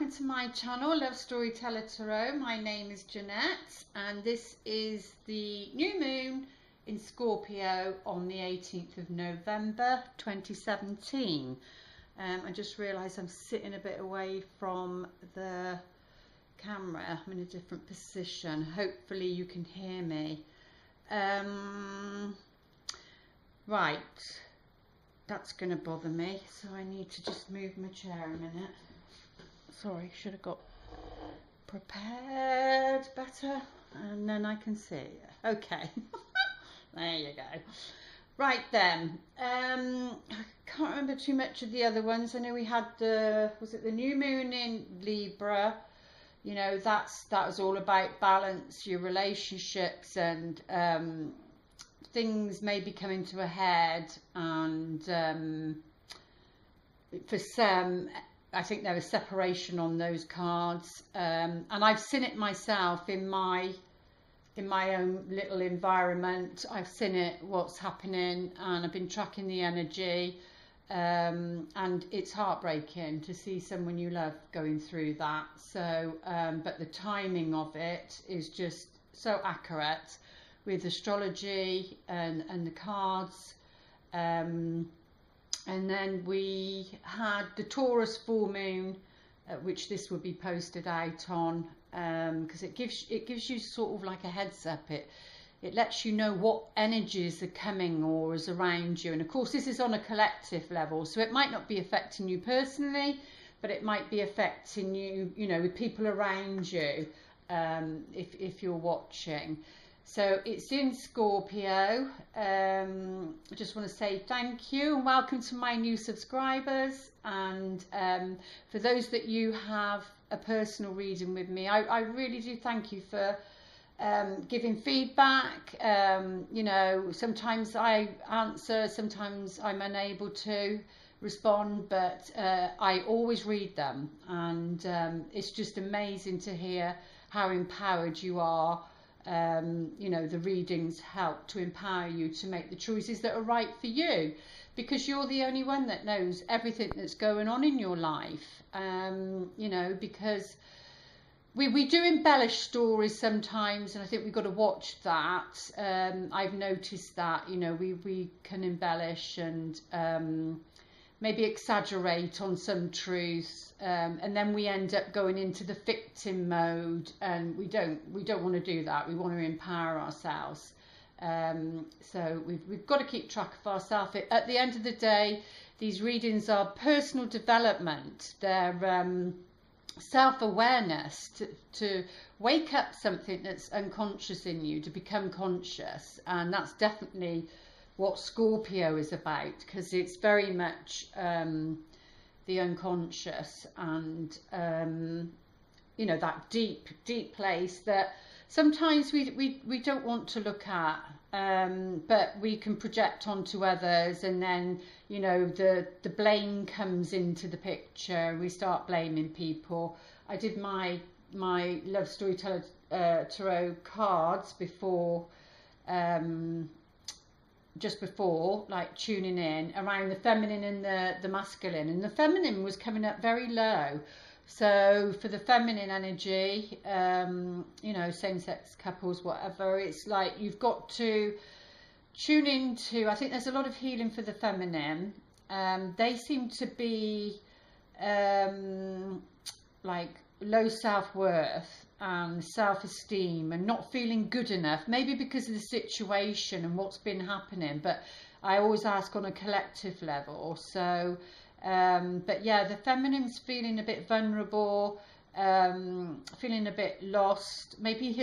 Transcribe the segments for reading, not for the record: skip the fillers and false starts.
welcome to my channel, Love Storyteller Tarot. My name is Jeanette and this is the new moon in Scorpio on the 18th of November 2017. I just realised I'm sitting a bit away from the camera. I'm in a different position. Hopefully you can hear me. Right, that's going to bother me, so I need to just move my chair a minute. Sorry, should have got prepared better, and then I can see. Okay, there you go. Right then, I can't remember too much of the other ones. I know we had was it the new moon in Libra? You know, that was all about balance, your relationships, and things may be coming to a head, and for some, I think there was separation on those cards, and I've seen it myself in my own little environment. I've seen it, what's happening, and I've been tracking the energy, and it's heartbreaking to see someone you love going through that. So but the timing of it is just so accurate with astrology and the cards. And then we had the Taurus full moon, which this will be posted out on, because it gives you sort of like a heads up. It lets you know what energies are coming or is around you. And of course this is on a collective level, so it might not be affecting you personally, but it might be affecting you, you know, with people around you, if you're watching. So it's in Scorpio. I just want to say thank you and welcome to my new subscribers. And for those that you have a personal reading with me, I really do thank you for giving feedback. You know, sometimes I answer, sometimes I'm unable to respond, but I always read them. And it's just amazing to hear how empowered you are. You know, the readings help to empower you to make the choices that are right for you, because you're the only one that knows everything that's going on in your life. You know, because we do embellish stories sometimes, and I think we've got to watch that. I've noticed that, you know, we can embellish and maybe exaggerate on some truths, and then we end up going into the victim mode, and we don't want to do that. We want to empower ourselves. So we've got to keep track of ourselves. At the end of the day, these readings are personal development. They're self-awareness, to wake up something that's unconscious in you, to become conscious. And that's definitely what Scorpio is about, because it's very much the unconscious, and you know, that deep place that sometimes we don't want to look at, but we can project onto others, and then, you know, the blame comes into the picture. We start blaming people. I did my Love Storyteller Tarot cards before, just before, like tuning in around the feminine and the masculine, and the feminine was coming up very low. So for the feminine energy, you know, same-sex couples, whatever, it's like you've got to tune into, I think there's a lot of healing for the feminine. They seem to be like low self-worth and self-esteem, and not feeling good enough, maybe because of the situation and what's been happening. But I always ask on a collective level. So but yeah, the feminine's feeling a bit vulnerable, feeling a bit lost, maybe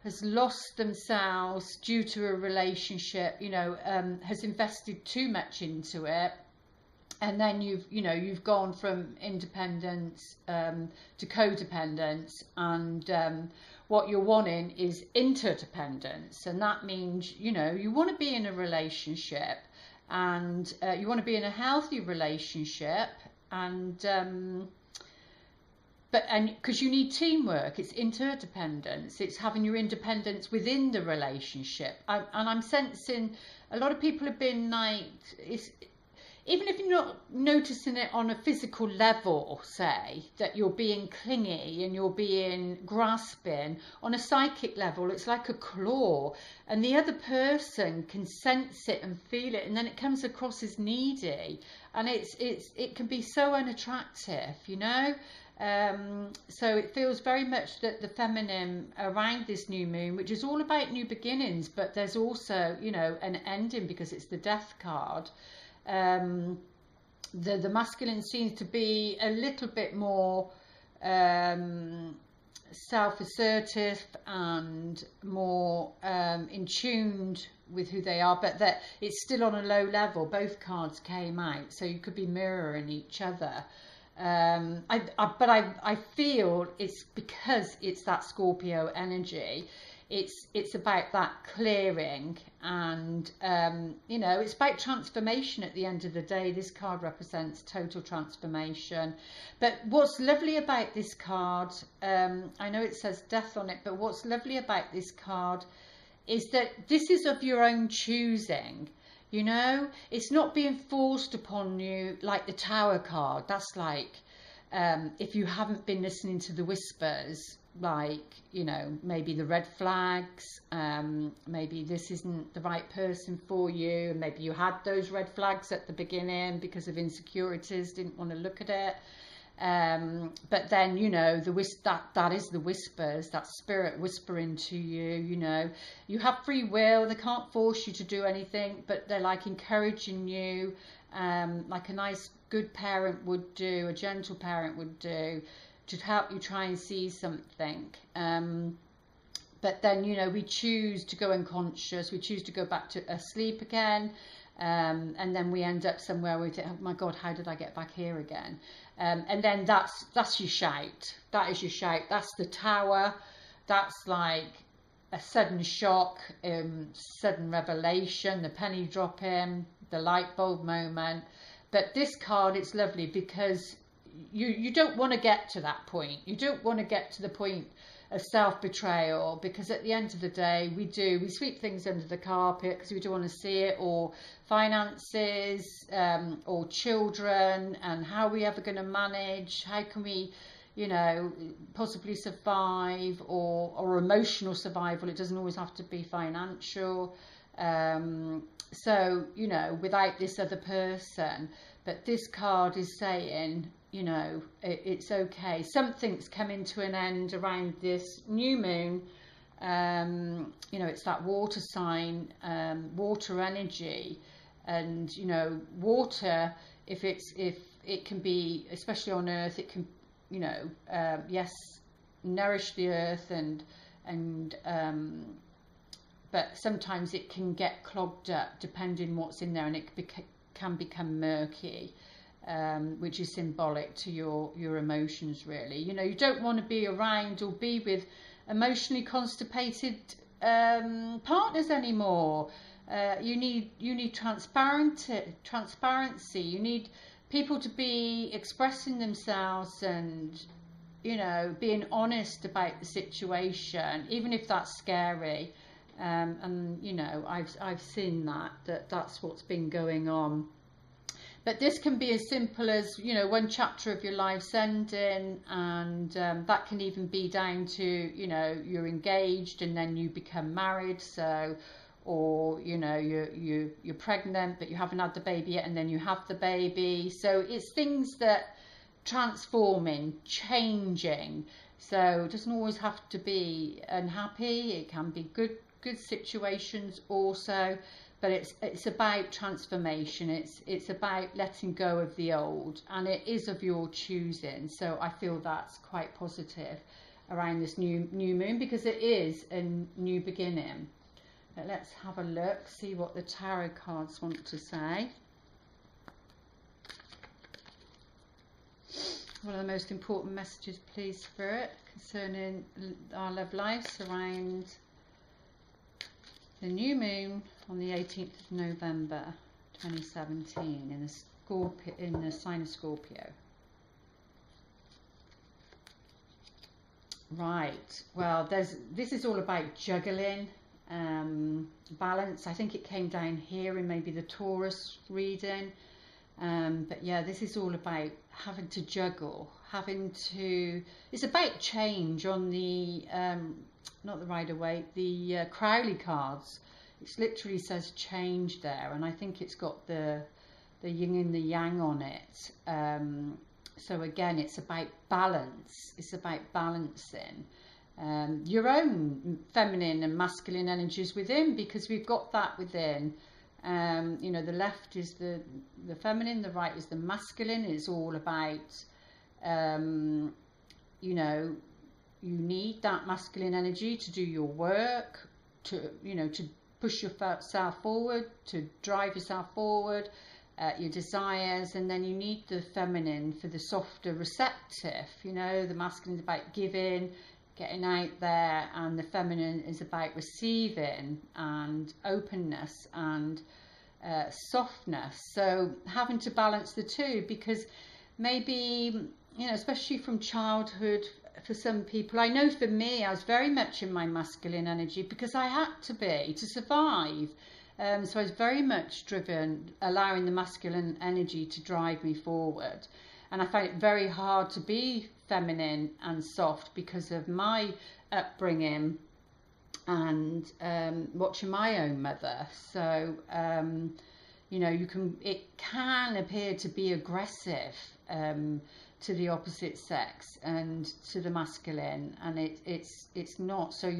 has lost themselves due to a relationship, you know, has invested too much into it. And then you've gone from independence to codependence, and what you're wanting is interdependence. And that means, you know, you want to be in a relationship, and you want to be in a healthy relationship, and because you need teamwork. It's interdependence. It's having your independence within the relationship. And I'm sensing a lot of people have been like, even if you're not noticing it on a physical level, say, that you're being clingy and you're being grasping, on a psychic level, it's like a claw, and the other person can sense it and feel it, and then it comes across as needy, and it can be so unattractive, you know. So it feels very much that the feminine around this new moon, which is all about new beginnings, but there's also, you know, an ending because it's the death card. The masculine seems to be a little bit more self-assertive and more in tuned with who they are, but that it's still on a low level. Both cards came out, so you could be mirroring each other. But I feel it's because it's that Scorpio energy. It's about that clearing, and you know, it's about transformation at the end of the day. This card represents total transformation. But what's lovely about this card, I know it says death on it, but what's lovely about this card is that this is of your own choosing. You know, it's not being forced upon you like the Tower card. That's like, if you haven't been listening to the whispers, like, you know, maybe the red flags, maybe this isn't the right person for you, and maybe you had those red flags at the beginning because of insecurities, didn't want to look at it. But then, you know, that is the whispers, that spirit whispering to you. You know, you have free will, they can't force you to do anything, but they're like encouraging you, like a nice good parent would do, a gentle parent would do, to help you try and see something. But then, you know, we choose to go unconscious, we choose to go back to asleep again, and then we end up somewhere we think, oh my God, how did I get back here again? And then that's your shout. That is your shout. That's the Tower. That's like a sudden shock, sudden revelation, the penny dropping, the light bulb moment. But this card, it's lovely because you don't want to get to that point. You don't want to get to the point of self-betrayal, because at the end of the day, we sweep things under the carpet because we don't want to see it, or finances, or children, and how are we ever going to manage, how can we, you know, possibly survive, or emotional survival. It doesn't always have to be financial. So, you know, without this other person. But this card is saying, you know, it's okay. Something's coming to an end around this new moon. You know, it's that water sign, water energy, and, you know, water, if it can be, especially on Earth, it can, you know, yes, nourish the earth, and but sometimes it can get clogged up depending what's in there, and it can become murky, which is symbolic to your emotions, really. You know, you don't want to be around or be with emotionally constipated partners anymore. You need transparency. You need people to be expressing themselves and, you know, being honest about the situation, even if that's scary. And, you know, I've seen that's what's been going on. But this can be as simple as, you know, one chapter of your life's ending, and that can even be down to, you know, you're engaged and then you become married, so, or, you know, you're pregnant but you haven't had the baby yet, and then you have the baby. So it's things that transforming, changing. So it doesn't always have to be unhappy. It can be good situations also, but it's about transformation. It's about letting go of the old, and it is of your choosing. So I feel that's quite positive around this new moon, because it is a new beginning. But let's have a look, see what the tarot cards want to say. What are the most important messages, please, Spirit, concerning our love lives around the new moon on the 18th of November 2017 in the sign of Scorpio? Right, well, this is all about juggling, balance. I think it came down here in maybe the Taurus reading. But yeah, this is all about having to juggle, it's about change on the, not the Rider-Waite, the Crowley cards. It literally says change there, and I think it's got the yin and the yang on it. So again, it's about balance. It's about balancing your own feminine and masculine energies within, because we've got that within. You know, the left is the feminine, the right is the masculine. It's all about, you know, you need that masculine energy to do your work, to, you know, to push yourself forward, to drive yourself forward, your desires. And then you need the feminine for the softer receptive. You know, the masculine is about giving, getting out there, and the feminine is about receiving and openness and softness. So having to balance the two, because maybe, you know, especially from childhood, for some people, I know for me, I was very much in my masculine energy because I had to be to survive. So I was very much driven, allowing the masculine energy to drive me forward. And I found it very hard to be feminine and soft because of my upbringing and watching my own mother. So, you know, it can appear to be aggressive to the opposite sex and to the masculine, and it's not. So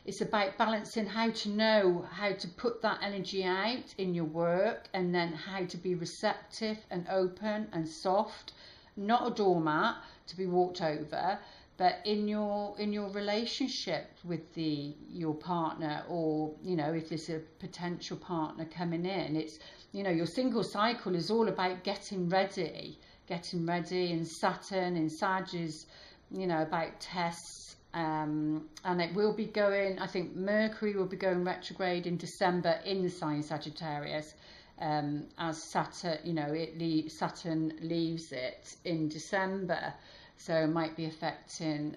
it's about balancing how to know how to put that energy out in your work, and then how to be receptive and open and soft, not a doormat to be walked over, but in your relationship with your partner, or, you know, if there's a potential partner coming in. It's, you know, your single cycle is all about getting ready, and Saturn in Sag is, you know, about tests, and it will be going, I think Mercury will be going retrograde in December in the sign Sagittarius, as Saturn, you know, Saturn leaves it in December. So it might be affecting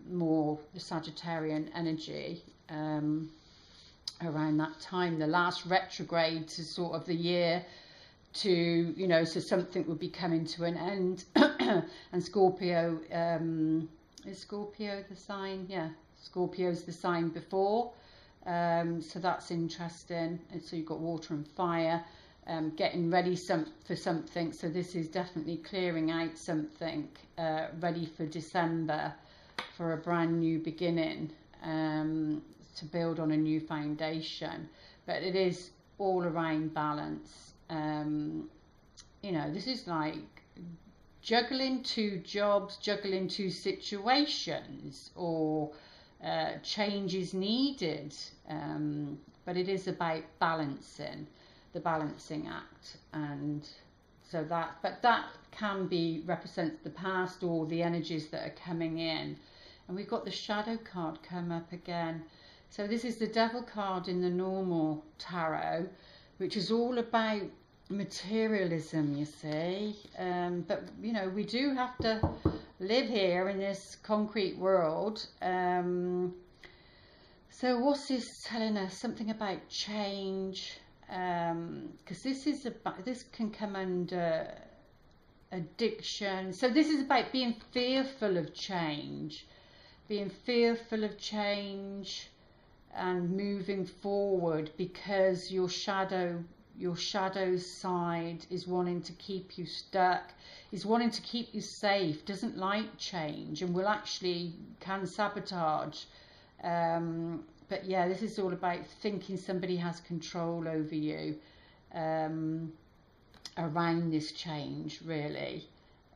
more the Sagittarian energy around that time. The last retrograde to sort of the year to, you know, so something would be coming to an end. And Scorpio, is Scorpio the sign? Yeah, Scorpio's the sign before. So that's interesting. And so you've got water and fire. Getting ready for something. So this is definitely clearing out something, ready for December, for a brand new beginning, to build on a new foundation. But it is all around balance. You know, this is like juggling two jobs, juggling two situations, or change is needed. But it is about balancing. The balancing act. And so that can be represents the past, or the energies that are coming in. And we've got the shadow card come up again. So this is the devil card in the normal tarot, which is all about materialism, you see. But, you know, we do have to live here in this concrete world. So what's this telling us? Something about change. Because this can come under addiction. So this is about being fearful of change, and moving forward, because your shadow side is wanting to keep you stuck, is wanting to keep you safe, doesn't like change, and can sabotage. But yeah, this is all about thinking somebody has control over you around this change, really.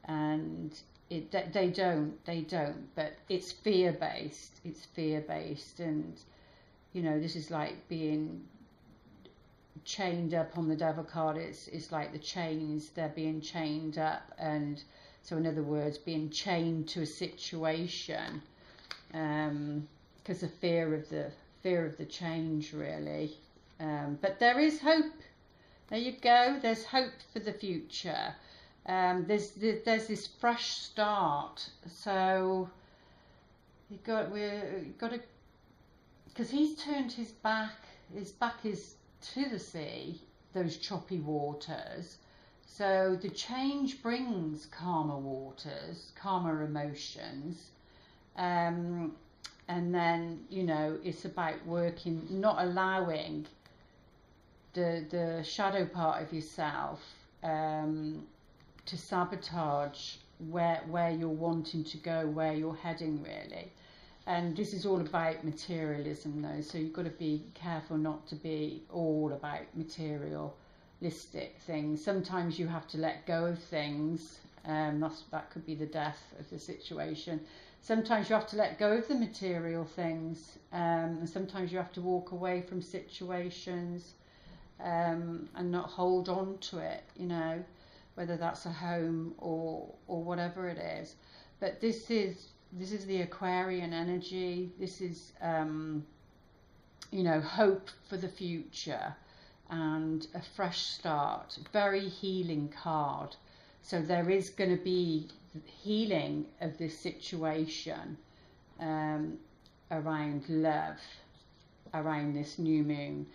And they don't, but it's fear-based. And, you know, this is like being chained up on the devil card. It's like the chains, they're being chained up. And so, in other words, being chained to a situation. Because of fear of the change, really. But there is hope. There you go. There's hope for the future. There's this fresh start. So we've got to, because he's turned his back. His back is to the sea, those choppy waters. So the change brings calmer waters, calmer emotions, and then, you know, it's about working, not allowing the shadow part of yourself to sabotage where you're wanting to go, where you're heading, really. And this is all about materialism, though, so you've got to be careful not to be all about materialistic things. Sometimes you have to let go of things. That could be the death of the situation. Sometimes you have to let go of the material things, and sometimes you have to walk away from situations and not hold on to it, you know, whether that's a home or whatever it is. But this is the Aquarian energy. This is you know, hope for the future and a fresh start. Very healing card. So there is going to be healing of this situation around love, around this new moon.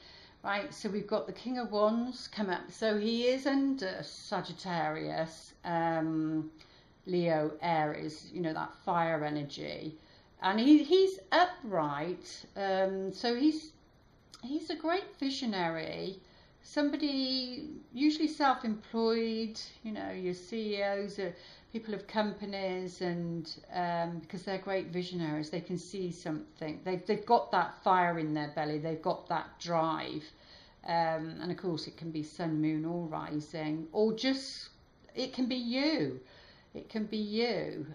Right, so we've got the King of Wands come up. So he is under Sagittarius, Leo, Aries, you know, that fire energy. And he's upright, so he's a great visionary. Somebody usually self-employed, you know, your CEOs are people of companies, and because they're great visionaries, they can see something. They've got that fire in their belly. They've got that drive, and of course it can be sun, moon, or rising, or just it can be you. It can be you,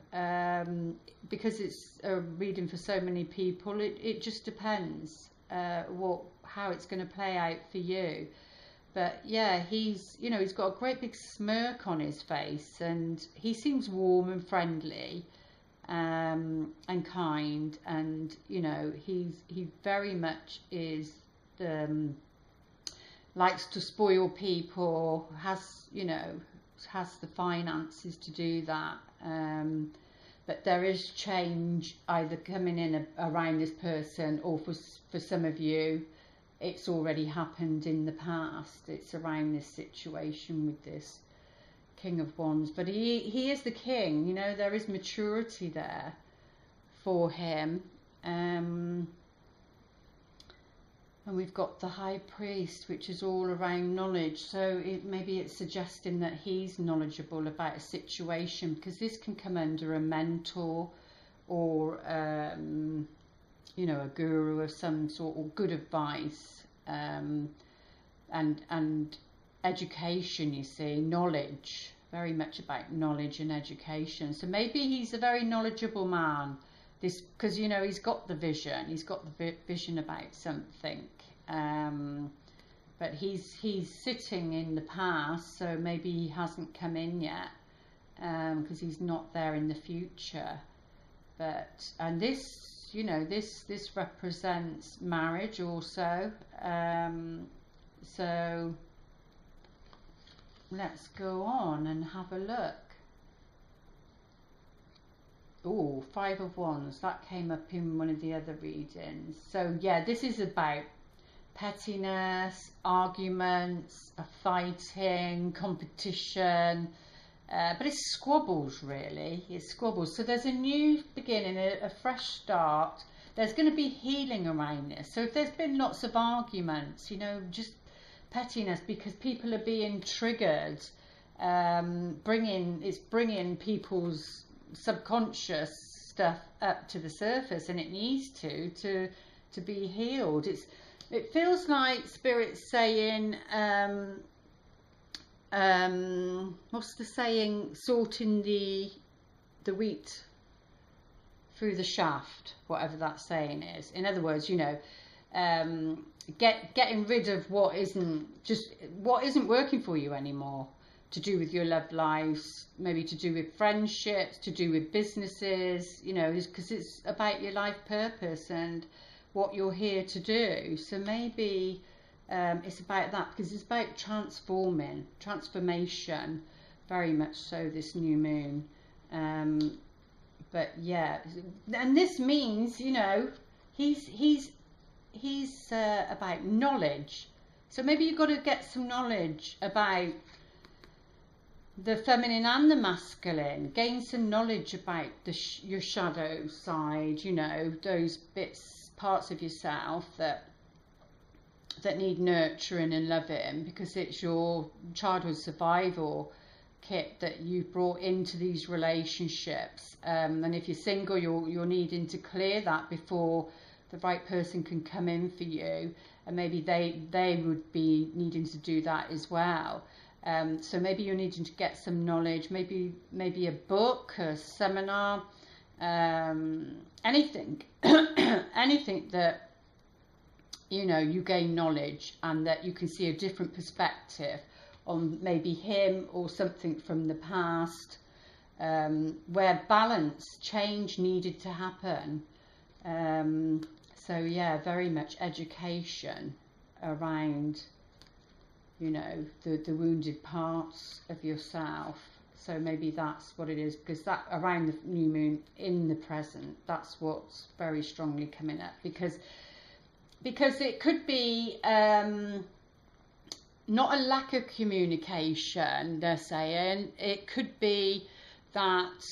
because it's a reading for so many people. It just depends how it's going to play out for you. But yeah, he's got a great big smirk on his face, and he seems warm and friendly, and kind, and you know, he very much is likes to spoil people, has the finances to do that, but there is change either coming in around this person, or for some of you it's already happened in the past. It's around this situation with this King of Wands, but he is the king, you know, there is maturity there for him. And we've got the High Priest, which is all around knowledge. So maybe it's suggesting that he's knowledgeable about a situation, because this can come under a mentor or you know, a guru of some sort, or good advice, and education, you see, knowledge, very much about knowledge and education. So maybe he's a very knowledgeable man, this, because you know, he's got the vision about something, but he's sitting in the past, so maybe he hasn't come in yet, because he's not there in the future. But, and this, you know, this represents marriage also. So let's go on and have a look. Oh, Five of Wands, that came up in one of the other readings. So yeah, this is about pettiness, arguments, fighting, competition, but it's squabbles, really. It's squabbles. So there's a new beginning, a fresh start. There's going to be healing around this. So if there's been lots of arguments, you know, just pettiness because people are being triggered, bringing people's subconscious stuff up to the surface, and it needs to be healed. It feels like Spirit's saying, what's the saying, sorting the wheat through the shaft, whatever that saying is. In other words, you know, getting rid of what isn't working for you anymore, to do with your love lives, maybe to do with friendships, to do with businesses, you know, because it's about your life purpose and what you're here to do. So maybe it's about that, because it's about transformation, very much so, this new moon. But yeah, and this means, you know, he's about knowledge. So maybe you've got to get some knowledge about the feminine and the masculine. Gain some knowledge about your shadow side, you know, those bits, parts of yourself that need nurturing and loving, because it's your childhood survival kit that you've brought into these relationships. And if you're single, you're needing to clear that before the right person can come in for you, and maybe they would be needing to do that as well. So maybe you're needing to get some knowledge, maybe a book, a seminar, anything, anything that, you know, you gain knowledge and that you can see a different perspective on maybe him or something from the past, where balance, change needed to happen. So yeah, very much education around, you know, the wounded parts of yourself. So maybe that's what it is, because that around the new moon in the present, that's what's very strongly coming up, because it could be not a lack of communication, they're saying. It could be that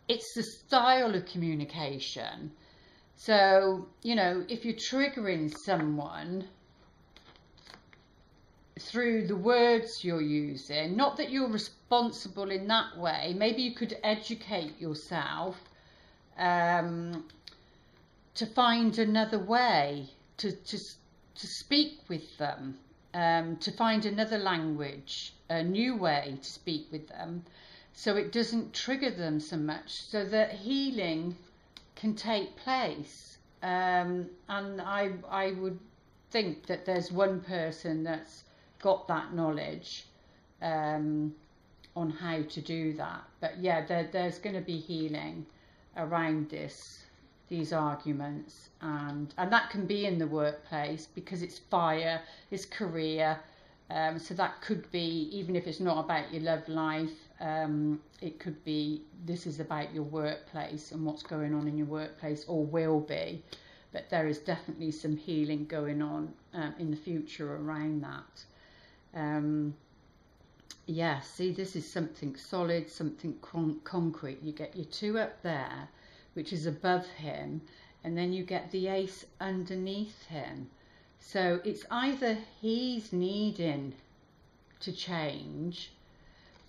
it's the style of communication. So, you know, if you're triggering someone through the words you're using, not that you're responsible in that way, maybe you could educate yourself to find another way to speak with them, to find another language, a new way to speak with them, so it doesn't trigger them so much, so that healing can take place. And I would think that there's one person that's got that knowledge on how to do that. But yeah, there's going to be healing around these arguments, and that can be in the workplace, because it's fire, it's career. So that could be, even if it's not about your love life, it could be, this is about your workplace and what's going on in your workplace, or will be. But there is definitely some healing going on in the future around that. Yeah, see, this is something solid, something concrete. You get your 2 up there, which is above him, and then you get the ace underneath him. So it's either he's needing to change,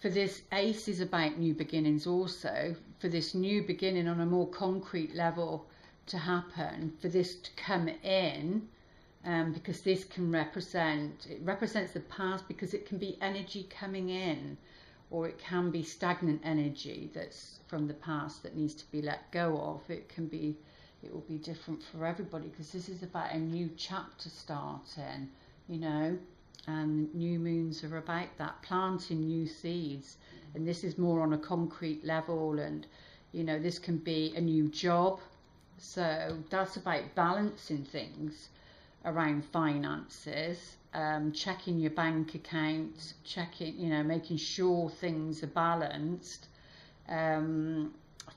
for this ace is about new beginnings also, for this new beginning on a more concrete level to happen, for this to come in, because this can represents the past, because it can be energy coming in, or it can be stagnant energy that's from the past that needs to be let go of. It will be different for everybody, because this is about a new chapter starting, you know, and new moons are about that, planting new seeds. And this is more on a concrete level, and, you know, this can be a new job. So that's about balancing things around finances, checking your bank account, checking, you know, making sure things are balanced for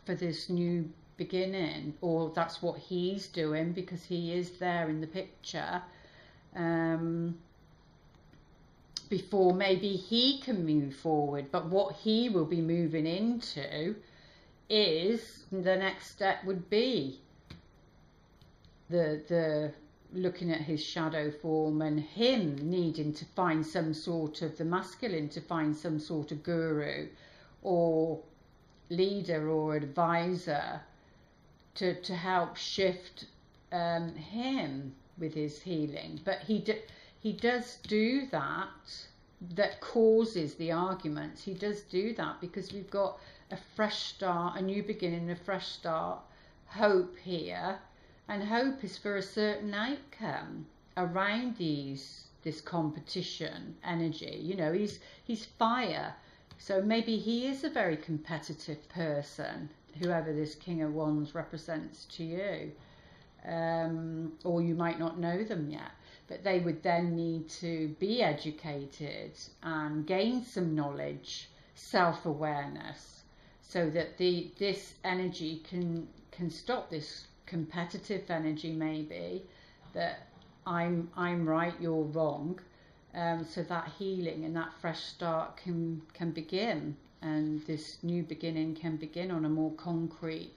this new beginning, or that's what he's doing, because he is there in the picture, before maybe he can move forward. But what he will be moving into is, the next step would be the looking at his shadow form, and him needing to find some sort of, the masculine, to find some sort of guru or leader or advisor to help shift him with his healing. But he does do that causes the arguments. He does do that because we've got a fresh start, a new beginning, a fresh start, hope here. And hope is for a certain outcome around this competition energy. You know, he's fire. So maybe he is a very competitive person, whoever this King of Wands represents to you. Or you might not know them yet. But they would then need to be educated and gain some knowledge, self-awareness, so that this energy can stop this competitive energy, maybe, that I'm right, you're wrong, so that healing and that fresh start can begin, and this new beginning can begin on a more concrete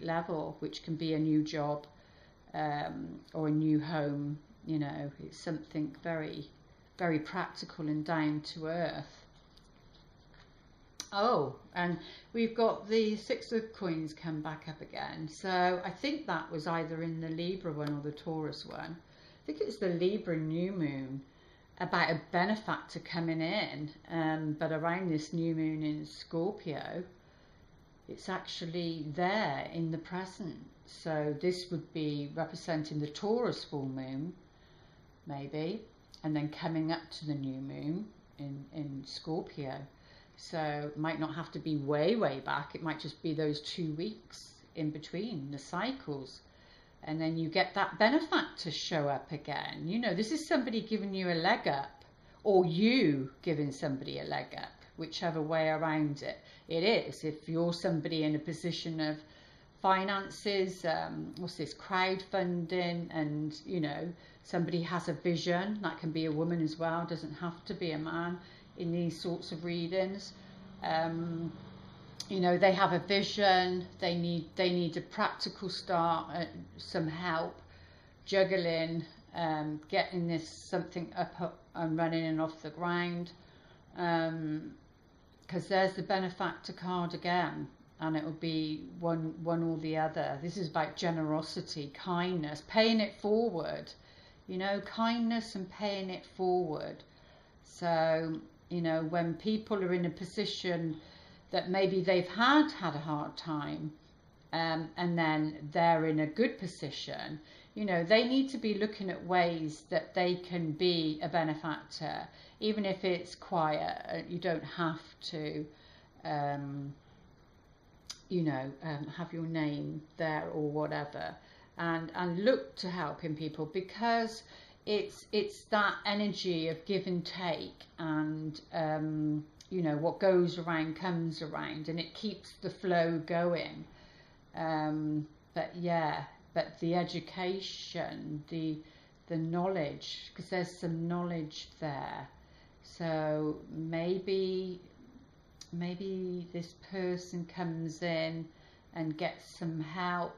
level, which can be a new job, or a new home. You know, it's something very, very practical and down to earth. Oh, and we've got the Six of Coins come back up again. So I think that was either in the Libra one or the Taurus one. I think it's the Libra new moon, about a benefactor coming in, but around this new moon in Scorpio, it's actually there in the present. So this would be representing the Taurus full moon, maybe, and then coming up to the new moon in Scorpio. So it might not have to be way back, it might just be those 2 weeks in between the cycles, and then you get that benefactor show up again. You know, this is somebody giving you a leg up, or you giving somebody a leg up, whichever way around it is. If you're somebody in a position of finances, what's this, crowdfunding, and you know, somebody has a vision, that can be a woman as well, doesn't have to be a man in these sorts of readings. You know, they have a vision, they need a practical start, some help juggling, getting this something up and running and off the ground, because there's the benefactor card again, and it will be one or the other. This is about generosity, kindness, paying it forward, you know, kindness and paying it forward. So, you know, when people are in a position that maybe they've had a hard time, and then they're in a good position, you know, they need to be looking at ways that they can be a benefactor, even if it's quiet. You don't have to, you know, have your name there or whatever, and look to helping people, because it's that energy of give and take, and you know, what goes around comes around, and it keeps the flow going. But yeah, but the education, the knowledge, because there's some knowledge there. So maybe this person comes in and gets some help,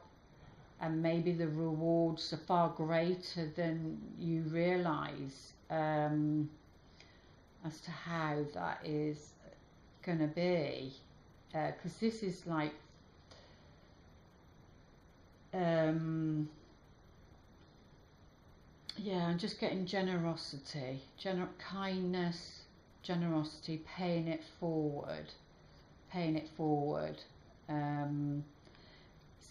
and maybe the rewards are far greater than you realise, as to how that is going to be, because this is like, yeah, I'm just getting generosity, kindness, generosity, paying it forward,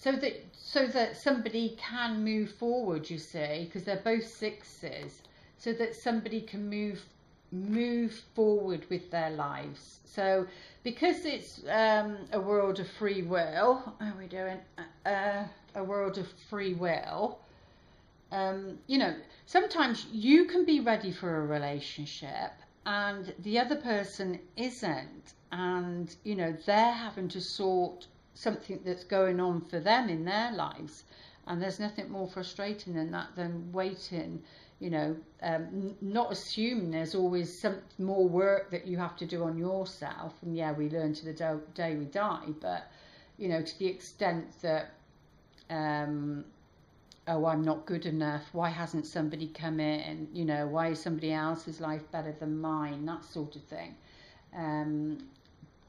so that somebody can move forward, you see, because they're both sixes, so that somebody can move forward with their lives. So because it's a world of free will, how are we doing? A world of free will, you know, sometimes you can be ready for a relationship and the other person isn't, and you know, they're having to sort something that's going on for them in their lives, and there's nothing more frustrating than that, than waiting, you know, not assuming there's always some more work that you have to do on yourself. And yeah, we learn to the day we die, but you know, to the extent that oh, I'm not good enough, why hasn't somebody come in, you know, why is somebody else's life better than mine, that sort of thing.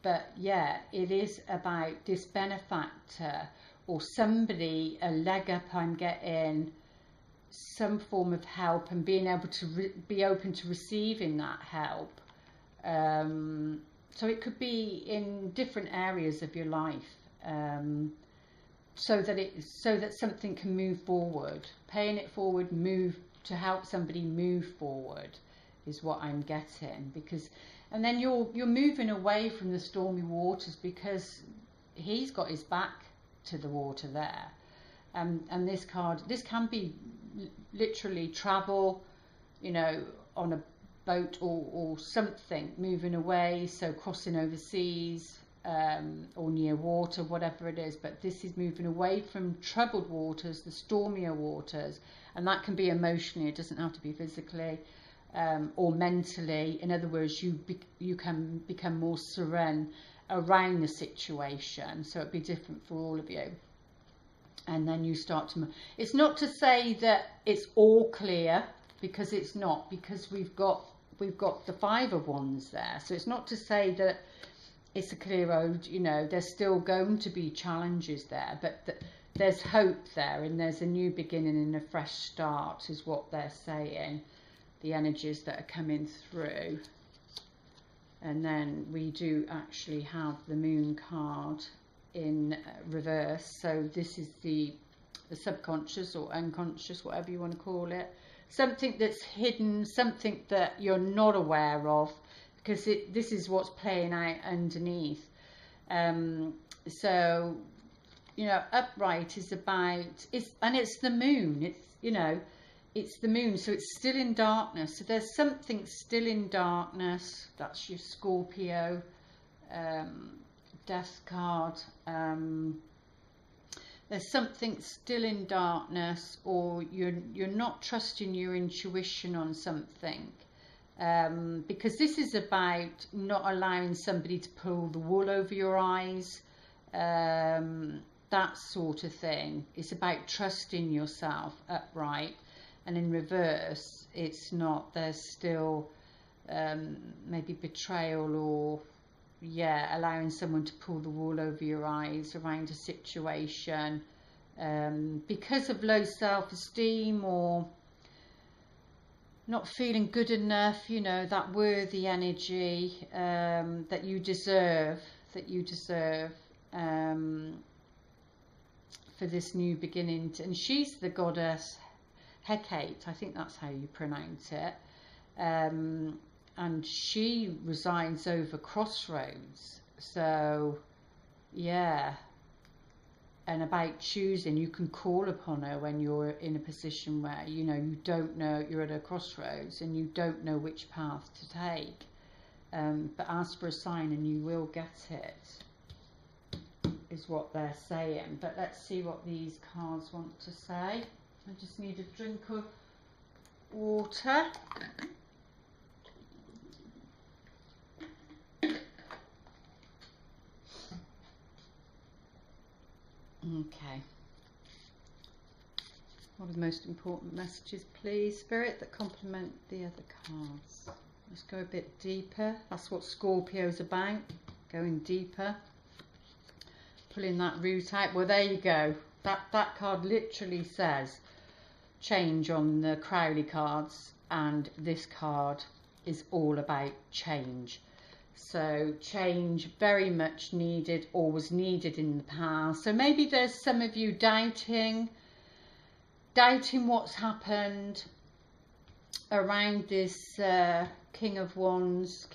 But yeah, it is about this benefactor, or somebody, a leg up I'm getting, some form of help, and being able to be open to receiving that help. So it could be in different areas of your life, so that something can move forward, paying it forward, move to help somebody move forward, is what I'm getting. Because, and then you're moving away from the stormy waters, because he's got his back to the water there. And this card, this can be literally travel, you know, on a boat or something, moving away, so crossing overseas, or near water, whatever it is. But this is moving away from troubled waters, the stormier waters, and that can be emotionally, it doesn't have to be physically. or mentally. In other words, you can become more serene around the situation, so it'd be different for all of you. And then you start to, it's not to say that it's all clear, because it's not, because we've got the Five of Wands there, so it's not to say that it's a clear road. You know, there's still going to be challenges there, but there's hope there, and there's a new beginning and a fresh start is what they're saying, the energies that are coming through. And then we do actually have the Moon card in reverse, so this is the subconscious or unconscious, whatever you want to call it, something that's hidden, something that you're not aware of, because this is what's playing out underneath. So, you know, upright is about, it's the moon, it's, you know, it's the moon, so it's still in darkness, so there's something still in darkness. That's your Scorpio death card. There's something still in darkness, or you're not trusting your intuition on something, because this is about not allowing somebody to pull the wool over your eyes, that sort of thing. It's about trusting yourself, upright. And in reverse, it's not. There's still maybe betrayal, or yeah, allowing someone to pull the wool over your eyes around a situation, because of low self-esteem, or not feeling good enough, you know, that worthy energy that you deserve, for this new beginning. And she's the goddess Hecate, I think that's how you pronounce it, and she resides over crossroads. So yeah, and about choosing, you can call upon her when you're in a position where, you know, you don't know, you're at a crossroads and you don't know which path to take, but ask for a sign and you will get it, is what they're saying. But let's see what these cards want to say. I just need a drink of water. Okay. What are the most important messages, please, Spirit, that complement the other cards? Let's go a bit deeper. That's what Scorpio's about, going deeper. Pulling that root out. Well, there you go. That card literally says change on the Crowley cards, and this card is all about change. So change very much needed, or was needed in the past. So maybe there's some of you doubting what's happened around this King of Wands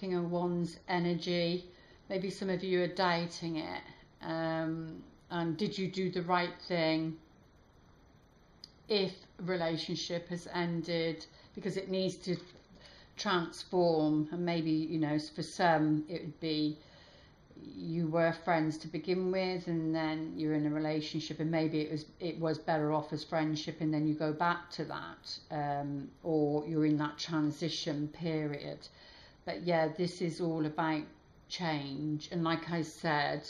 energy. Maybe some of you are doubting it, and did you do the right thing if relationship has ended, because it needs to transform. And maybe, you know, for some it would be you were friends to begin with, and then you're in a relationship, and maybe it was better off as friendship, and then you go back to that, or you're in that transition period. But yeah, this is all about change, and like I said,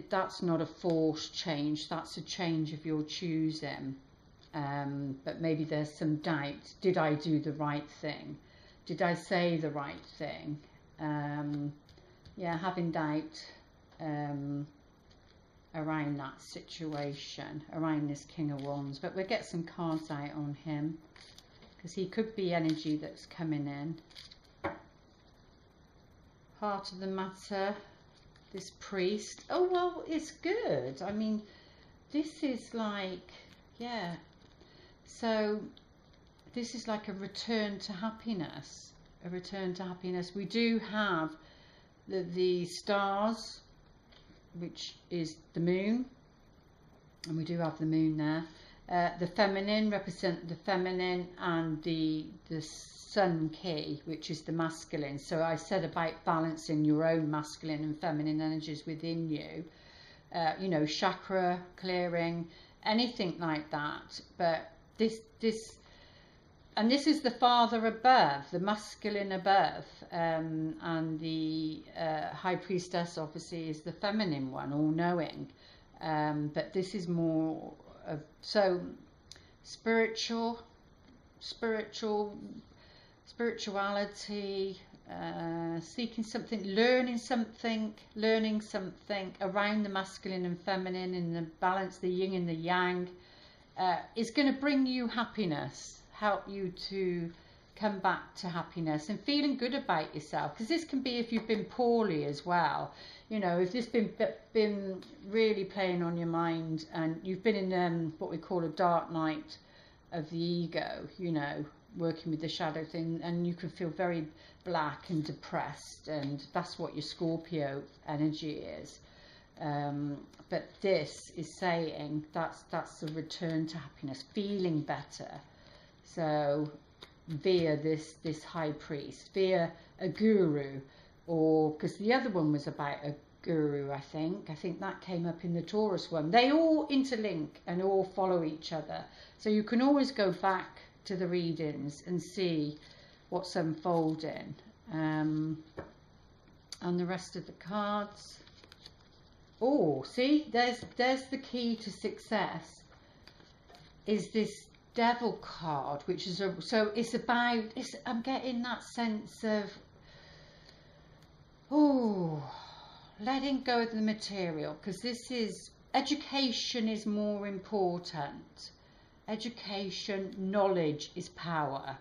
that's not a forced change, that's a change of your choosing. But maybe there's some doubt. Did I do the right thing? Did I say the right thing? Yeah, having doubt around that situation, around this King of Wands. But we'll get some cards out on him, because he could be energy that's coming in. Heart of the matter, this priest. Oh, well, it's good. I mean, this is like, yeah. So this is like a return to happiness, a return to happiness. We do have the stars, which is the moon, and we do have the moon there. The feminine represent the feminine, and the sun key, which is the masculine. So I said about balancing your own masculine and feminine energies within you, you know, chakra clearing, anything like that. But this and this is the father above, the masculine above, and the high priestess obviously is the feminine one, all-knowing. But this is more of, so spirituality, seeking something, learning something around the masculine and feminine, in the balance, the yin and the yang, is going to bring you happiness, help you to come back to happiness and feeling good about yourself. Because this can be if you've been poorly as well. You know, if this been really playing on your mind, and you've been in what we call a dark night of the ego, you know, working with the shadow thing, and you can feel very black and depressed, and that's what your Scorpio energy is. But this is saying that's a return to happiness, feeling better. So via this high priest, via a guru, or because the other one was about a guru, I think that came up in the Taurus one. They all interlink and all follow each other, so you can always go back to the readings and see what's unfolding. And the rest of the cards, oh, see, there's the key to success, is this Devil card, which is so it's about, I'm getting that sense of, oh, letting go of the material, because this is, education is more important. Education, knowledge is power,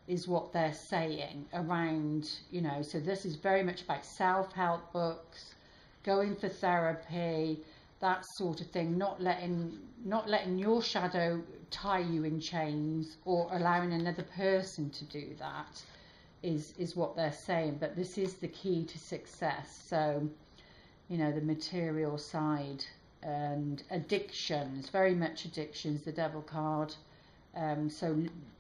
is what they're saying around, you know. So this is very much about self-help books, going for therapy, that sort of thing, not letting your shadow tie you in chains, or allowing another person to do that, is what they're saying. But this is the key to success. So, you know, the material side, and addictions, very much addictions, the Devil card. So,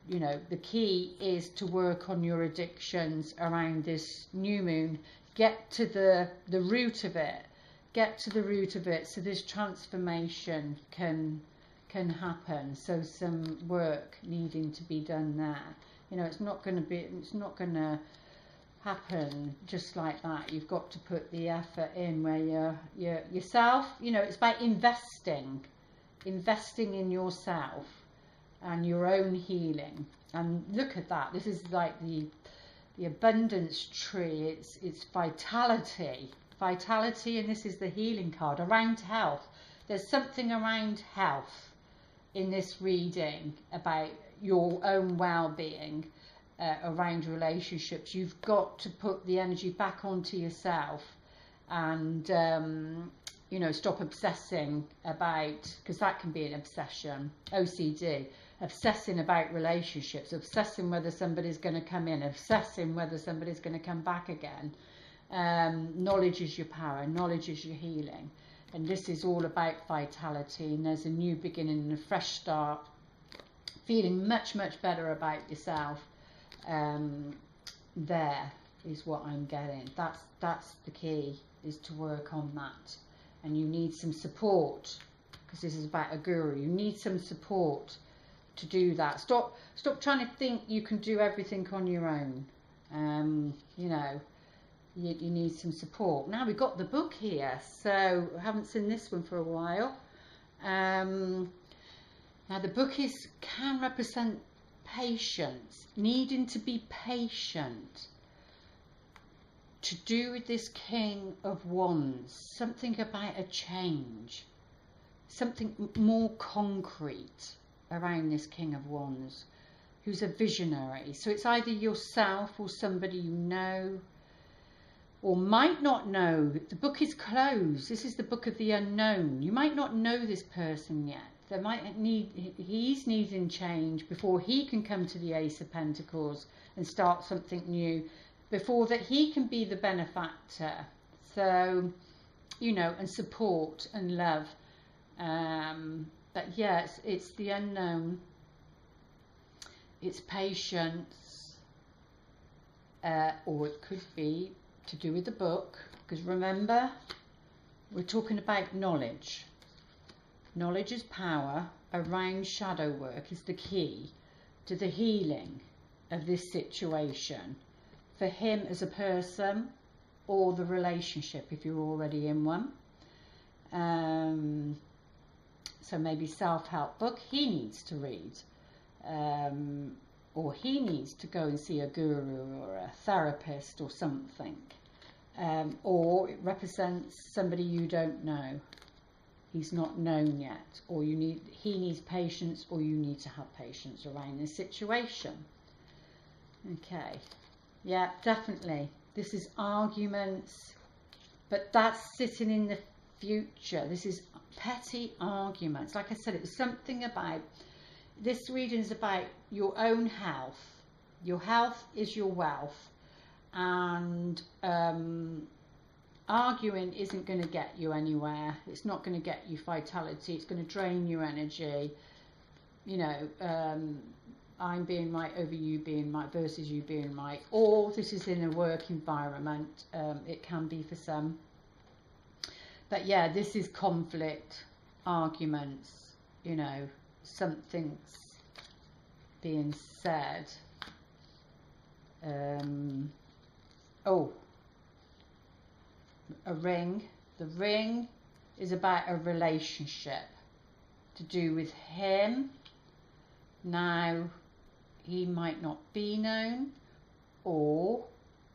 you know, the key is to work on your addictions around this new moon. Get to the root of it. Get to the root of it, so this transformation can happen. So some work needing to be done there. You know, it's not going to happen just like that. You've got to put the effort in, where you're yourself, you know, it's about investing in yourself and your own healing. And look at that, this is like the abundance tree. It's vitality, and this is the healing card around health. There's something around health in this reading about your own well-being, around relationships. You've got to put the energy back onto yourself, and you know, stop obsessing about, because that can be an obsession, OCD, obsessing about relationships, obsessing whether somebody's going to come in, obsessing whether somebody's going to come back again. Knowledge is your power, knowledge is your healing, and this is all about vitality, and there's a new beginning and a fresh start, feeling much better about yourself. There is what I'm getting. That's the key, is to work on that. And you need some support, because this is about a guru. You need some support to do that. Stop trying to think you can do everything on your own. You know, you need some support. Now we've got the book here, so I haven't seen this one for a while. Now the book can represent patience, needing to be patient, to do with this King of Wands, something about a change, something more concrete around this King of Wands, who's a visionary. So it's either yourself or somebody you know or might not know. The book is closed. This is the book of the unknown. You might not know this person yet. He's needing change before he can come to the Ace of Pentacles and start something new, before that he can be the benefactor. So, you know, and support and love. But yes, it's the unknown. It's patience, or it could be to do with the book, because remember, we're talking about knowledge. Knowledge is power. Around shadow work is the key. to the healing of this situation for him as a person, or the relationship if you're already in one. So maybe self-help book he needs to read, or he needs to go and see a guru or a therapist or something, or it represents somebody you don't know. He's not known yet, or he needs patience, or you need to have patience around this situation. Okay, yeah, definitely. This is arguments, but that's sitting in the future. This is petty arguments. Like I said, it was something about, this reading is about your own health. Your health is your wealth, and arguing isn't going to get you anywhere. It's not going to get you vitality. It's going to drain your energy. You know, I'm being right over you being right versus you being right. Or this is in a work environment. It can be for some. But yeah, this is conflict, arguments, you know, something's being said. Oh, a ring. The ring is about a relationship to do with him. Now, he might not be known, or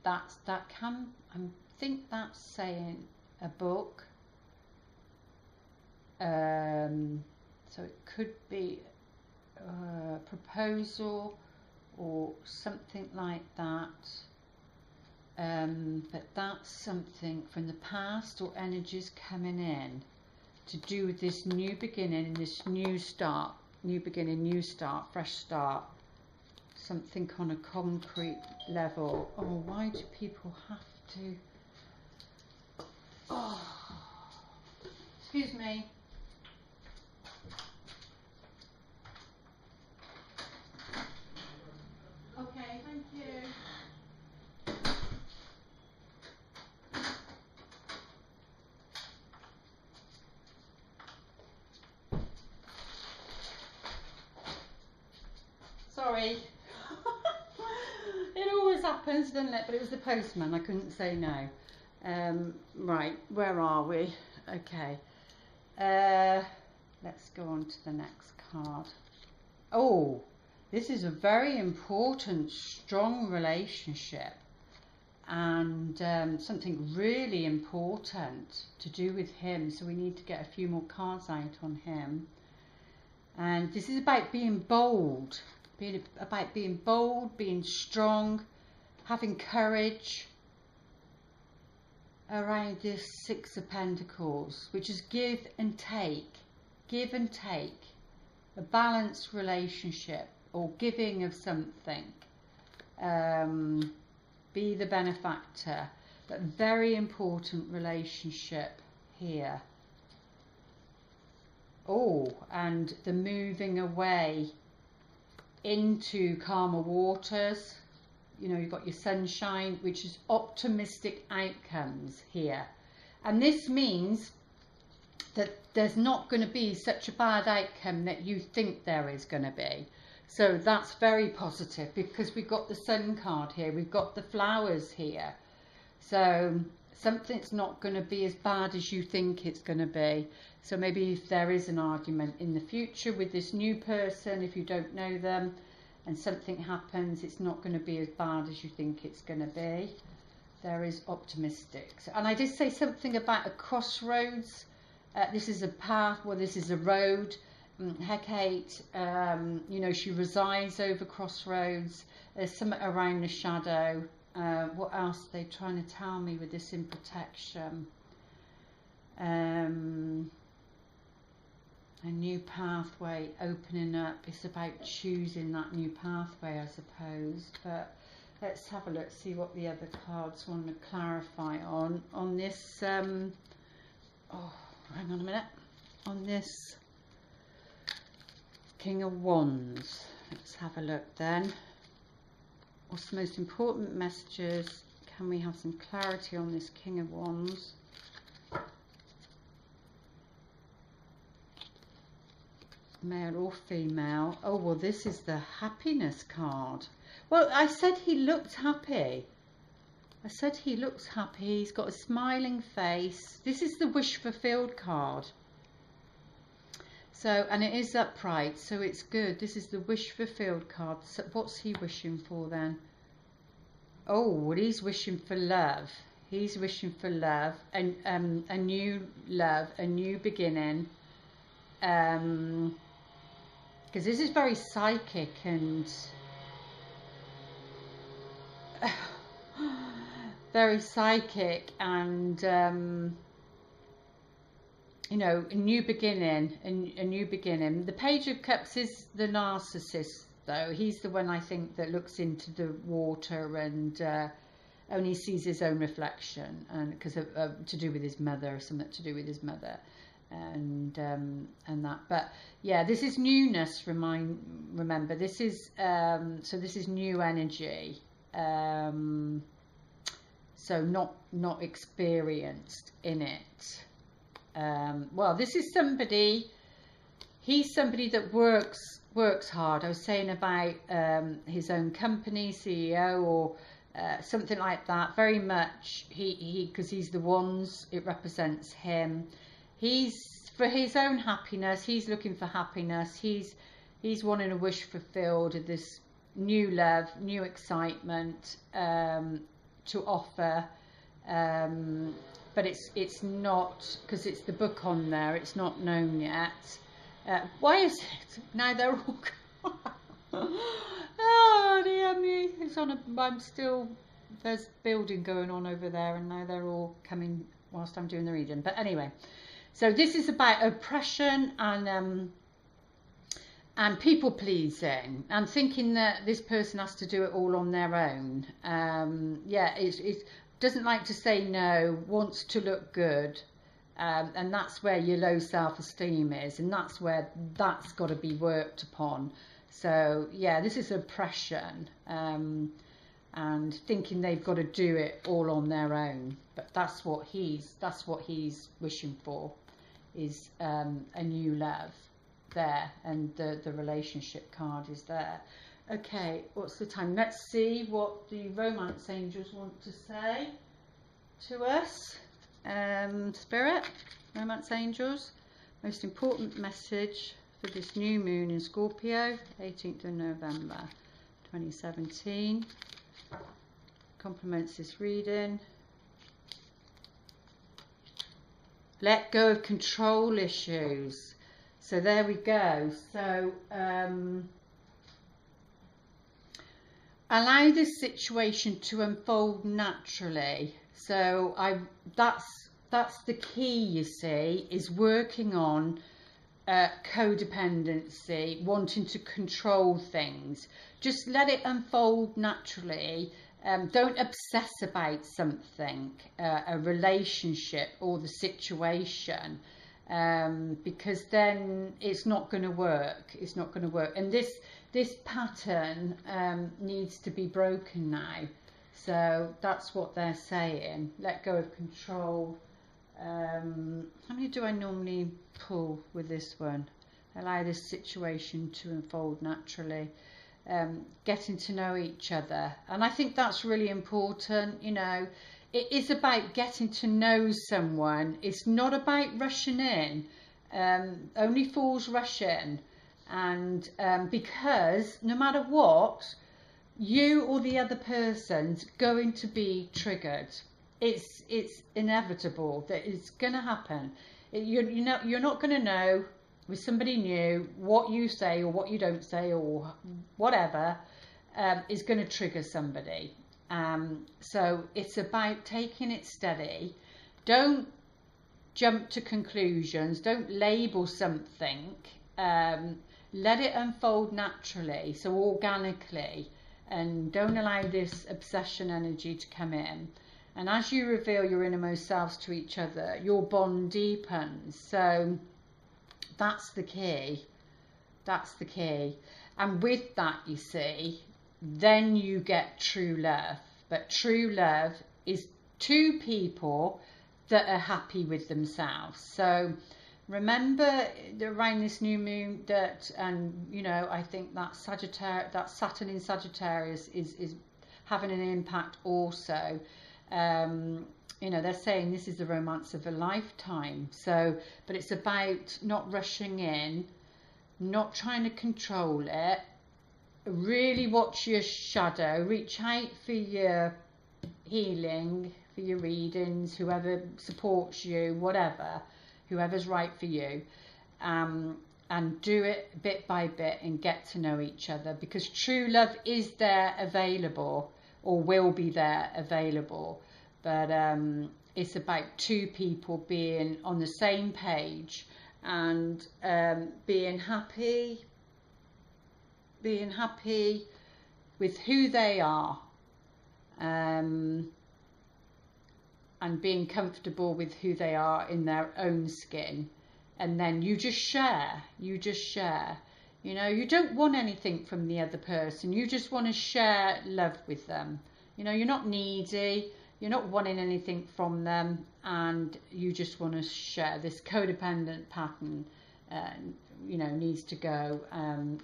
I think that's saying a book. So it could be a proposal or something like that. But that's something from the past, or energies coming in to do with this new beginning, this new start, new beginning, new start, fresh start. Something on a concrete level. Oh, why do people have to? Oh, excuse me. Okay, thank you. Sorry. It always happens, doesn't it? But it was the postman. I couldn't say no. Right, where are we? Okay. Let's go on to the next card. Oh, this is a very important, strong relationship, and something really important to do with him. So we need to get a few more cards out on him. And this is about being bold. About being bold, being strong, having courage around this Six of Pentacles, which is give and take, a balanced relationship, or giving of something, be the benefactor, but very important relationship here. Oh, and the moving away into calmer waters. You know, you've got your sunshine, which is optimistic outcomes here. And this means that there's not going to be such a bad outcome that you think there is going to be. So that's very positive, because we've got the sun card here, we've got the flowers here. So something's not going to be as bad as you think it's going to be. So maybe if there is an argument in the future with this new person, if you don't know them, and something happens, it's not going to be as bad as you think it's going to be. There is optimistic. And I did say something about a crossroads. This is a path, well, this is a road. Hecate, you know, she resides over crossroads. There's something around the shadow. What else are they trying to tell me with this in protection? A new pathway opening up. It's about choosing that new pathway, I suppose. But let's have a look, see what the other cards want to clarify on this. Oh, hang on a minute. On this King of Wands. Let's have a look then. What's the most important messages? Can we have some clarity on this King of Wands? male or female. Oh, well, this is the happiness card. Well, I said he looked happy. I said he looks happy. He's got a smiling face. This is the wish fulfilled card. So, and it is upright, so it's good. This is the wish fulfilled card. So what's he wishing for then? Oh, well, he's wishing for love. He's wishing for love, and a new love, a new beginning. Because this is very psychic and very psychic, and you know, a new beginning, a new beginning. The Page of Cups is the narcissist, though. He's the one, I think, that looks into the water and only sees his own reflection, and because of to do with his mother, something to do with his mother, and that. But yeah, this is newness. Remember, this is so this is new energy. So not experienced in it. Well, this is somebody. He's somebody that works hard. I was saying about his own company, CEO, or something like that. Very much because he's the ones. It represents him. He's for his own happiness. He's looking for happiness. He's wanting a wish fulfilled of this new love, new excitement to offer. But it's not, because it's the book on there. It's not known yet. Why is it now they're all? Oh dear me! It's on a. I'm still. There's building going on over there, and now they're all coming whilst I'm doing the reading. But anyway, so this is about oppression and people pleasing and thinking that this person has to do it all on their own. Yeah, it doesn't like to say no, wants to look good. And that's where your low self-esteem is, and that's where that's got to be worked upon. So yeah, this is oppression, and thinking they've got to do it all on their own. But that's what he's wishing for, is a new love there, and the relationship card is there. Okay, what's the time? Let's see what the romance angels want to say to us. Spirit, romance angels, most important message for this new moon in Scorpio, 18th of November 2017. Compliments this reading. Let go of control issues. So there we go. So allow this situation to unfold naturally. So that's the key, you see, is working on codependency, wanting to control things. Just let it unfold naturally. Don't obsess about something, a relationship or the situation, because then it's not going to work. It's not going to work. And this pattern needs to be broken now. So that's what they're saying. Let go of control. How many do I normally pull with this one? Allow this situation to unfold naturally. Getting to know each other. And I think that's really important. You know, it is about getting to know someone. It's not about rushing in. Only fools rush in. And because no matter what, you or the other person's going to be triggered. It's inevitable that it's going to happen. You're not going to know with somebody new what you say or what you don't say or whatever is going to trigger somebody. So it's about taking it steady. Don't jump to conclusions. Don't label something. Let it unfold naturally, so organically. And don't allow this obsession energy to come in. And as you reveal your innermost selves to each other, your bond deepens. So that's the key. That's the key. And with that, you see, then you get true love. But true love is two people that are happy with themselves. So Remember around this new moon that, and you know, I think that Sagittarius, that Saturn in Sagittarius is having an impact also. You know, they're saying this is the romance of a lifetime. So, but it's about not rushing in, not trying to control it. Really watch your shadow. Reach out for your healing, for your readings, whoever supports you, whatever, whoever's right for you. And do it bit by bit and get to know each other, because true love is there available, or will be there available. But it's about two people being on the same page and being happy with who they are, and being comfortable with who they are in their own skin. And then you just share, you know, you don't want anything from the other person, you just want to share love with them. You know, you're not needy, you're not wanting anything from them, and you just want to share. This codependent pattern, you know, needs to go, and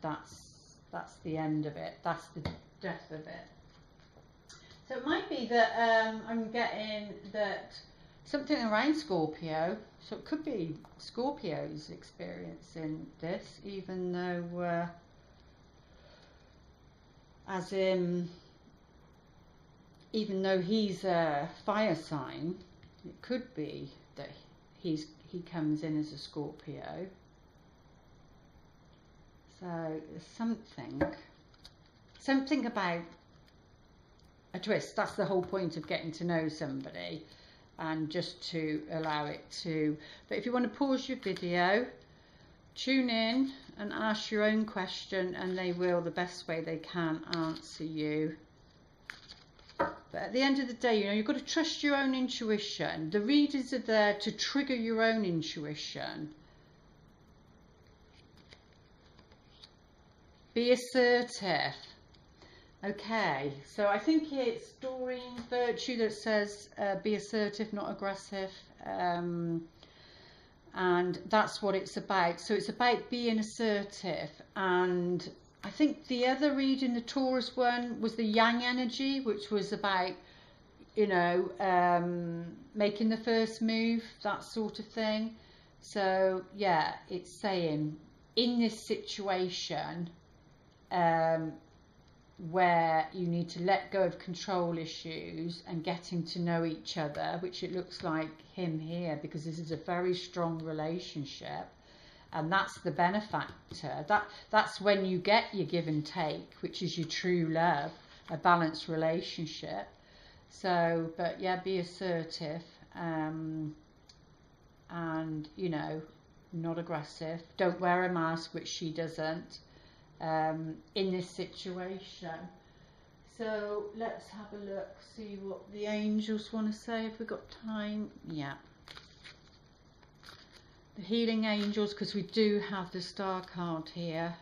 that's the end of it. That's the death of it. So it might be that I'm getting that something around Scorpio. So it could be Scorpio's experiencing this, even though, even though he's a fire sign, it could be that he comes in as a Scorpio. So there's something about a twist. That's the whole point of getting to know somebody, and just to allow it to. But if you want to pause your video, tune in and ask your own question, and they will, the best way they can, answer you. But at the end of the day, you know, you've got to trust your own intuition. The readers are there to trigger your own intuition. Be assertive. Okay, so I think it's Doreen Virtue that says be assertive, not aggressive. And that's what it's about. So it's about being assertive. And I think the other reading, the Taurus one, was the Yang energy, which was about, you know, making the first move, that sort of thing. So yeah, it's saying in this situation where you need to let go of control issues and getting to know each other, which it looks like him here, because this is a very strong relationship. And that's the benefactor. That's when you get your give and take, which is your true love, a balanced relationship. So, but yeah, be assertive, and you know, not aggressive. Don't wear a mask, which she doesn't, in this situation. So let's have a look, see what the angels want to say if we've got time. Yeah. The healing angels, because we do have the star card here.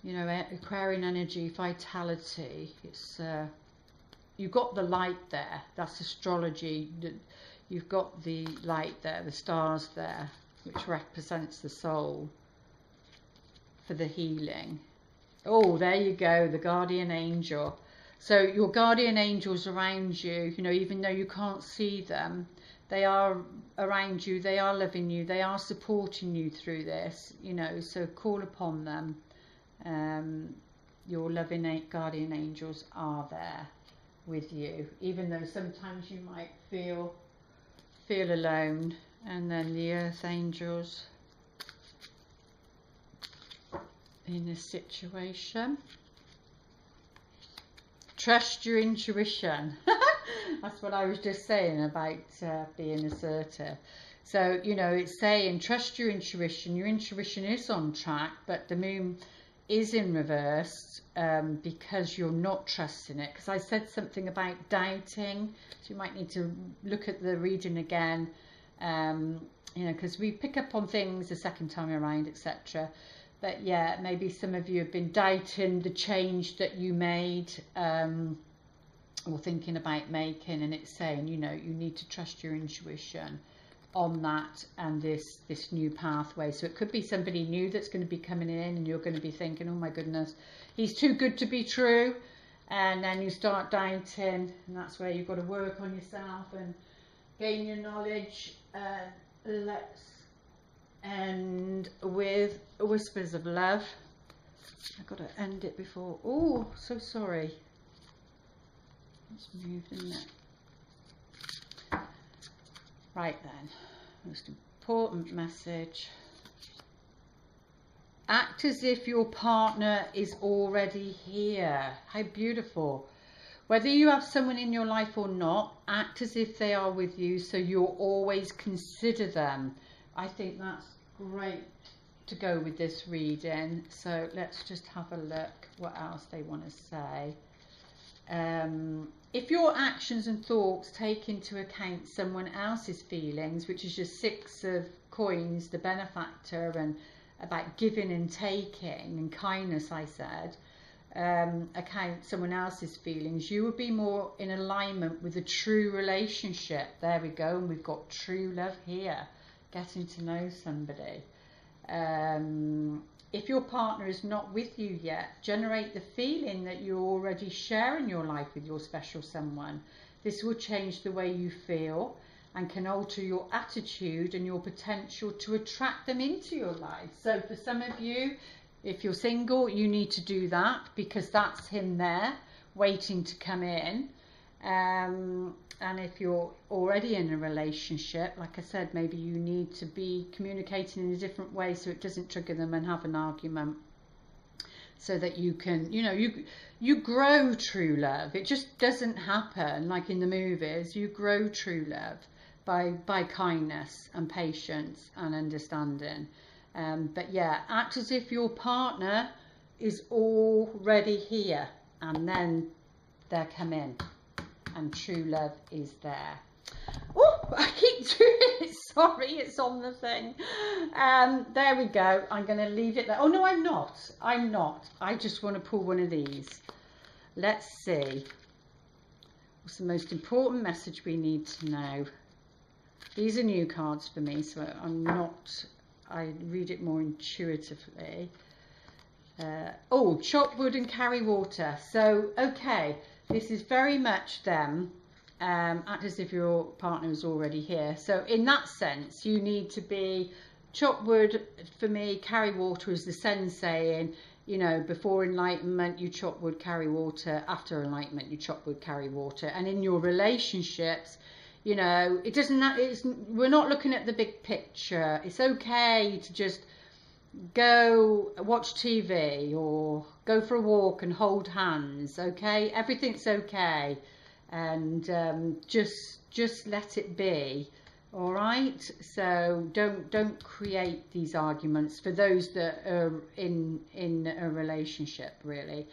You know, Aquarian energy, vitality. It's you've got the light there. That's astrology. You've got the light there, the stars there, which represents the soul for the healing. Oh, there you go, the guardian angel. So your guardian angels around you, you know, even though you can't see them, they are around you, they are loving you, they are supporting you through this, you know, so call upon them. Your loving guardian angels are there with you, even though sometimes you might feel alone. And then the earth angels in this situation. Trust your intuition. That's what I was just saying about being assertive. So, you know, it's saying trust your intuition. Your intuition is on track, but the moon is in reverse because you're not trusting it. Because I said something about doubting, so you might need to look at the reading again. You know, because we pick up on things the second time around, etc. But yeah, maybe some of you have been doubting the change that you made, or thinking about making, and it's saying, you know, you need to trust your intuition on that and this new pathway. So it could be somebody new that's going to be coming in, and you're going to be thinking, oh my goodness, he's too good to be true. And then you start doubting, and that's where you've got to work on yourself and gain your knowledge. Let's end with whispers of love. I've got to end it before. Oh, so sorry. Let's move the neck. Right then, most important message. Act as if your partner is already here. How beautiful. Whether you have someone in your life or not, act as if they are with you, so you'll always consider them. I think that's great to go with this reading. So let's just have a look what else they want to say. If your actions and thoughts take into account someone else's feelings, which is your 6 of coins, the benefactor, and about giving and taking and kindness, I said, account someone else's feelings, you will be more in alignment with a true relationship. There we go, and we've got true love here, getting to know somebody. If your partner is not with you yet, generate the feeling that you're already sharing your life with your special someone. This will change the way you feel and can alter your attitude and your potential to attract them into your life. So for some of you, if you're single, you need to do that, because that's him there waiting to come in. And if you're already in a relationship, like I said, maybe you need to be communicating in a different way so it doesn't trigger them and have an argument, so that you can, you grow true love. It just doesn't happen like in the movies. You grow true love by kindness and patience and understanding. But yeah, act as if your partner is already here, and then they'll come in. And true love is there. Oh, I keep doing it. Sorry, it's on the thing. There we go. I'm going to leave it there. Oh, no, I'm not. I'm not. I just want to pull one of these. Let's see. What's the most important message we need to know? These are new cards for me, so I read it more intuitively. Chop wood and carry water. So, okay. This is very much them, act as if your partner is already here. So in that sense, you need to be, chop wood for me, carry water is the Sen saying, before enlightenment, you chop wood, carry water. After enlightenment, you chop wood, carry water. And in your relationships, it doesn't, we're not looking at the big picture. It's okay to just go watch TV or go for a walk and hold hands. Okay, everything's okay, and just let it be. All right, so don't create these arguments for those that are in a relationship, really,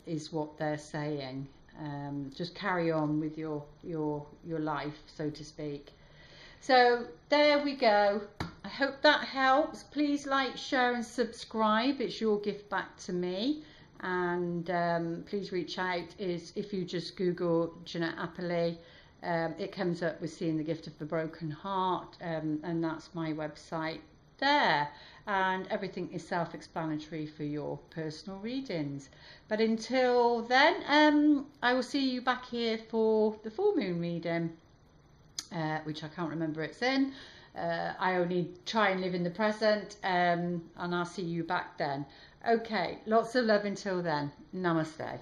is what they're saying. Just carry on with your life, so to speak. So there we go. I hope that helps. Please like, share and subscribe. It's your gift back to me. And please reach out. If you just Google Jeanette Appley, it comes up with Seeing the Gift of the Broken Heart, and that's my website there. And everything is self-explanatory for your personal readings. But until then, I will see you back here for the full moon reading, which I can't remember it's in. I only try and live in the present, and I'll see you back then. Okay, lots of love until then. Namaste.